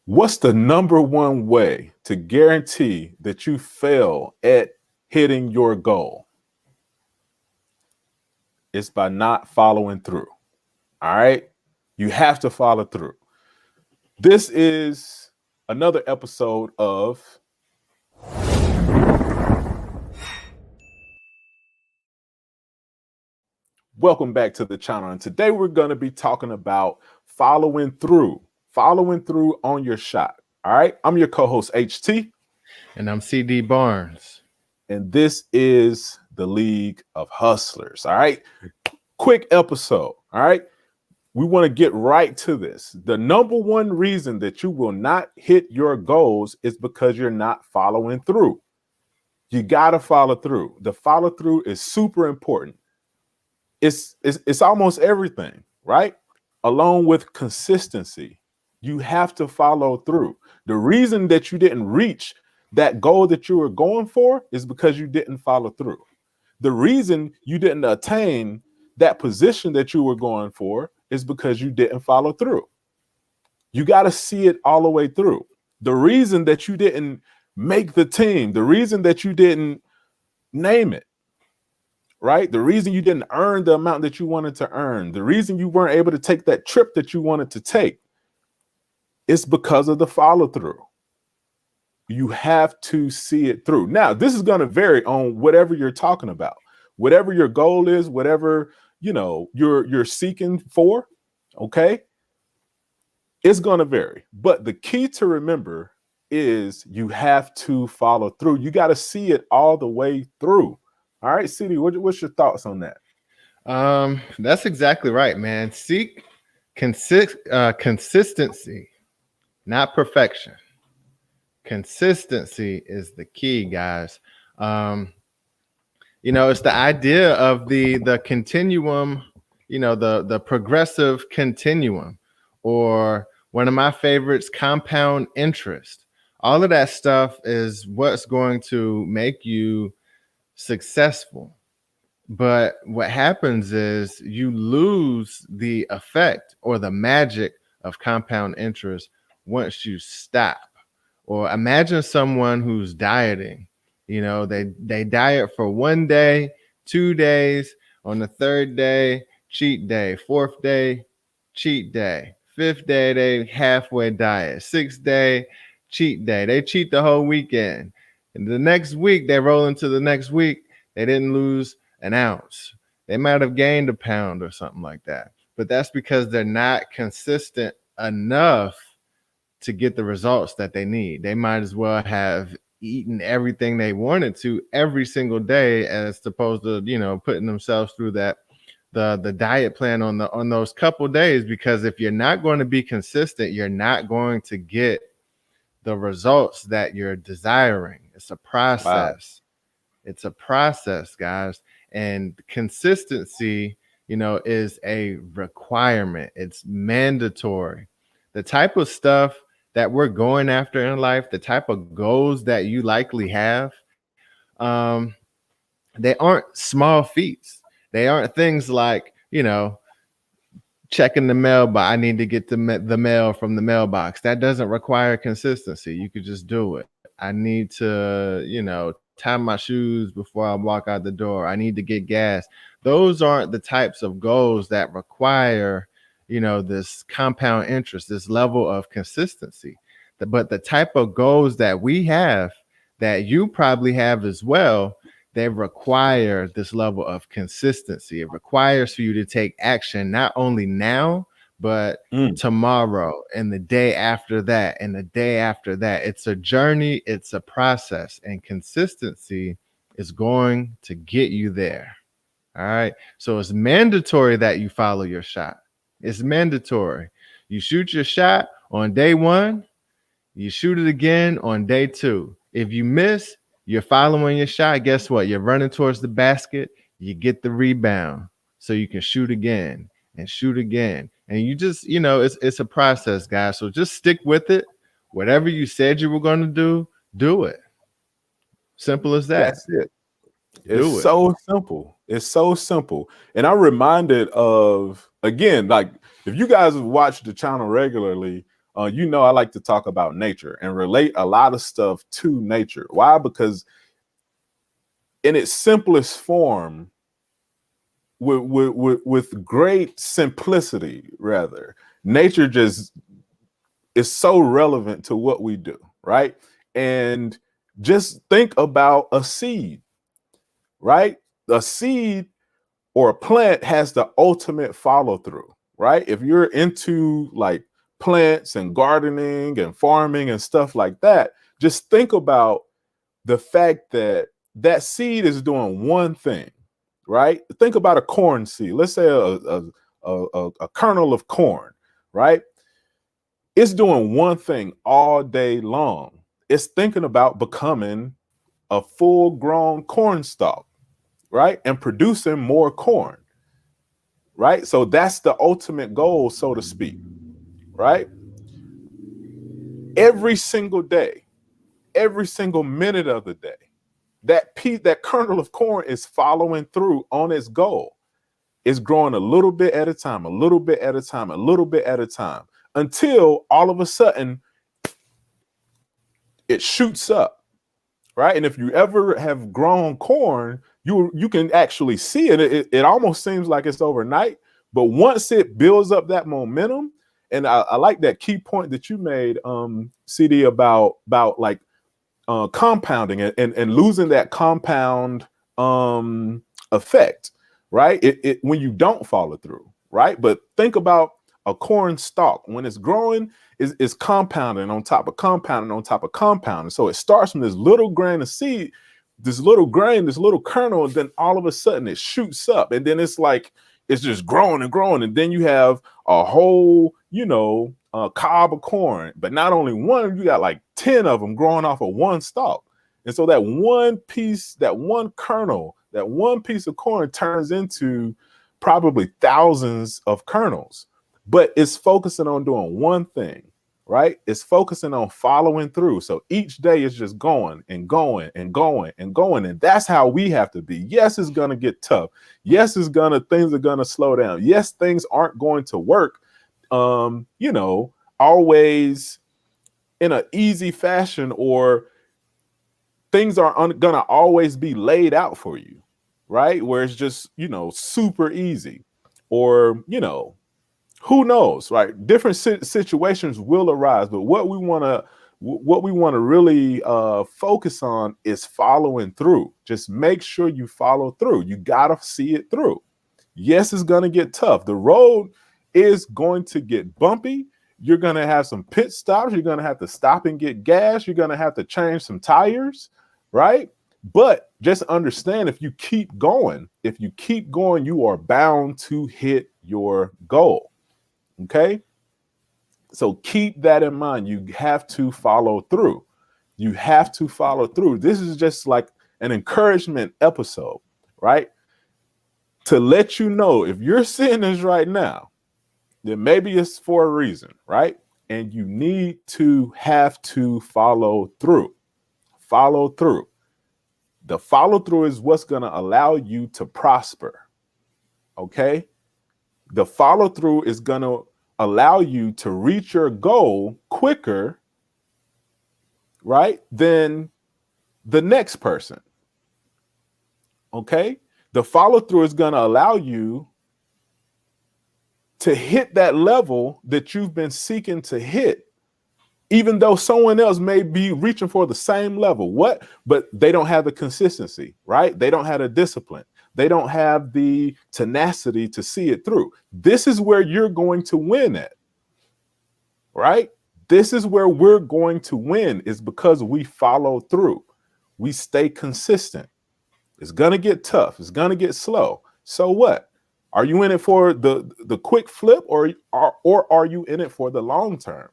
What's the number one way to guarantee that you fail at hitting your goal? It's by not following through. All right. You have to follow through. This is another episode of Welcome back to the channel. And today we're going to be talking about following through on your shot. All right. I'm your co-host HT. And I'm CD Barnes. And this is the League of Hustlers. All right. Quick episode. All right. We want to get right to this. The number one reason that you will not hit your goals is because you're not following through. You got to follow through. The follow through is super important. It's almost everything, right? Along with consistency, you have to follow through. The reason that you didn't reach that goal that you were going for is because you didn't follow through. The reason you didn't attain that position that you were going for is because you didn't follow through. You got to see it all the way through. The reason that you didn't make the team, the reason that you didn't name it, right? The reason you didn't earn the amount that you wanted to earn, the reason you weren't able to take that trip that you wanted to take, it's because of the follow through. You have to see it through. Now, this is going to vary on whatever you're talking about, whatever your goal is, whatever, you're seeking for. Okay. It's going to vary. But the key to remember is you have to follow through. You got to see it all the way through. All right, CD, what's your thoughts on that? That's exactly right, man. Seek consistency, not perfection. Consistency is the key, guys. It's the idea of the continuum, the progressive continuum, or one of my favorites, compound interest. All of that stuff is what's going to make you successful. But what happens is you lose the effect or the magic of compound interest once you stop. Or imagine someone who's dieting. They diet for 1 day, 2 days, on the third day, cheat day, fourth day, cheat day, fifth day, they halfway diet, sixth day, cheat day. They cheat the whole weekend. And the next week, they roll into the next week, they didn't lose an ounce. They might have gained a pound or something like that. But that's because they're not consistent enough to get the results that they need. They might as well have eaten everything they wanted to every single day as opposed to, putting themselves through that the diet plan on those couple days. Because if you're not going to be consistent, you're not going to get the results that you're desiring. It's a process. Wow. It's a process, guys. And consistency, is a requirement. It's mandatory. The type of stuff that we're going after in life, the type of goals that you likely have, they aren't small feats. They aren't things like, checking the mail, but I need to get the mail from the mailbox. That doesn't require consistency. You could just do it. I need to, tie my shoes before I walk out the door. I need to get gas. Those aren't the types of goals that require, this compound interest, this level of consistency. But the type of goals that we have, that you probably have as well, they require this level of consistency. It requires for you to take action, not only now, but tomorrow and the day after that and the day after that. It's a journey. It's a process, and consistency is going to get you there. All right. So it's mandatory that you follow your shot. It's mandatory. You shoot your shot on day 1, you shoot it again on day 2. If you miss, you're following your shot. Guess what? You're running towards the basket. You get the rebound so you can shoot again and shoot again. And you just, it's a process, guys. So just stick with it. Whatever you said you were going to do it. Simple as that. That's it. It's so simple. It's so simple. And I'm reminded of, again, like if you guys have watched the channel regularly, I like to talk about nature and relate a lot of stuff to nature. Why? Because in its simplest form, with great simplicity, rather, nature just is so relevant to what we do, right? And just think about a seed, right? A seed or a plant has the ultimate follow through, right? If you're into like plants and gardening and farming and stuff like that, just think about the fact that that seed is doing one thing, right? Think about a corn seed. Let's say a kernel of corn, right? It's doing one thing all day long. It's thinking about becoming a full grown corn stalk, right? And producing more corn, right? So that's the ultimate goal, so to speak, right? Every single day, every single minute of the day, that kernel of corn is following through on its goal. It's growing a little bit at a time, a little bit at a time, a little bit at a time, until all of a sudden it shoots up, right? And if you ever have grown corn, you can actually see it. It almost seems like it's overnight, but once it builds up that momentum, and I like that key point that you made, CD, about like compounding and losing that compound effect, right? It when you don't follow through, right? But think about a corn stalk when it's growing is compounding on top of compounding on top of compounding. So it starts from this little grain of seed, this little grain, this little kernel, and then all of a sudden it shoots up, and then it's like it's just growing and growing, and then you have a whole, cob of corn. But not only one, you got like 10 of them growing off of one stalk. And so that one piece, that one kernel, that one piece of corn turns into probably thousands of kernels. But it's focusing on doing one thing, right? It's focusing on following through. So each day is just going and going and going and going. And that's how we have to be. Yes, it's going to get tough. Yes, things are going to slow down. Yes, things aren't going to work, always in an easy fashion, or things are going to always be laid out for you, right? Where it's just, super easy, or, who knows, right? Different situations will arise, but what we want to really focus on is following through. Just make sure you follow through. You got to see it through. Yes, it's going to get tough. The road is going to get bumpy. You're going to have some pit stops. You're going to have to stop and get gas. You're going to have to change some tires, right? But just understand, if you keep going, you are bound to hit your goal. Okay? So keep that in mind. You have to follow through. You have to follow through. This is just like an encouragement episode, right? To let you know, if you're seeing this right now, then maybe it's for a reason, right? And you have to follow through. Follow through. The follow through is what's going to allow you to prosper. Okay? The follow through is going to allow you to reach your goal quicker, right, than the next person. Okay? The follow through is going to allow you to hit that level that you've been seeking to hit, even though someone else may be reaching for the same level. But they don't have the consistency, right? They don't have the discipline. They don't have the tenacity to see it through. This is where you're going to win at, right? This is where we're going to win, is because we follow through. We stay consistent. It's going to get tough. It's going to get slow. So what? Are you in it for the quick flip, or are you in it for the long term?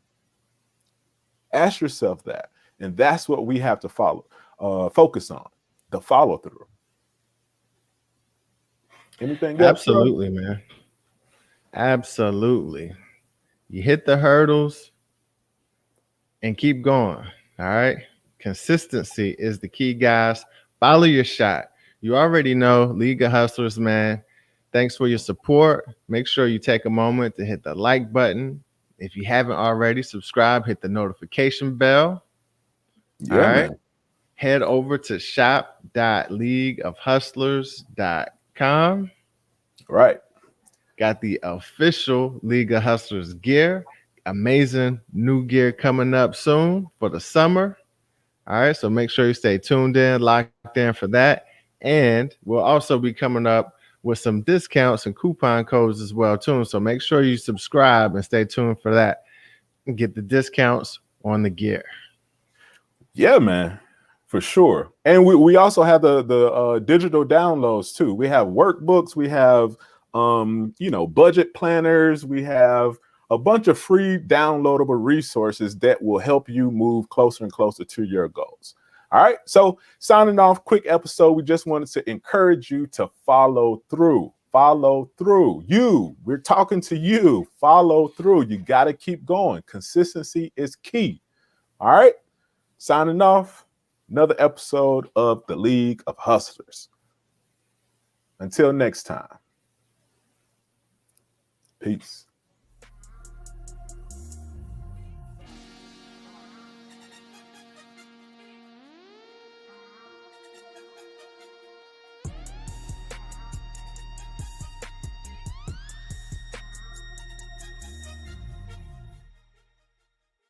Ask yourself that. And that's what we have to focus on, the follow through. Anything else? Absolutely, man. Absolutely. You hit the hurdles and keep going. All right. Consistency is the key, guys. Follow your shot. You already know, League of Hustlers, man. Thanks for your support. Make sure you take a moment to hit the like button, If you haven't already, subscribe, hit the notification bell. All Yeah, right. man. Head over to shop.leagueofhustlers.com. Right. Got the official League of Hustlers gear. Amazing new gear coming up soon for the summer. All right. So make sure you stay tuned in, locked in for that. And we'll also be coming up with some discounts and coupon codes as well, too. So make sure you subscribe and stay tuned for that and get the discounts on the gear. Yeah, man, for sure. And we also have the digital downloads too. We have workbooks, we have budget planners, we have a bunch of free downloadable resources that will help you move closer and closer to your goals. All right. So signing off, quick episode. We just wanted to encourage you to follow through. Follow through. We're talking to you. Follow through. You got to keep going. Consistency is key. All right. Signing off, another episode of the League of Hustlers. Until next time, peace.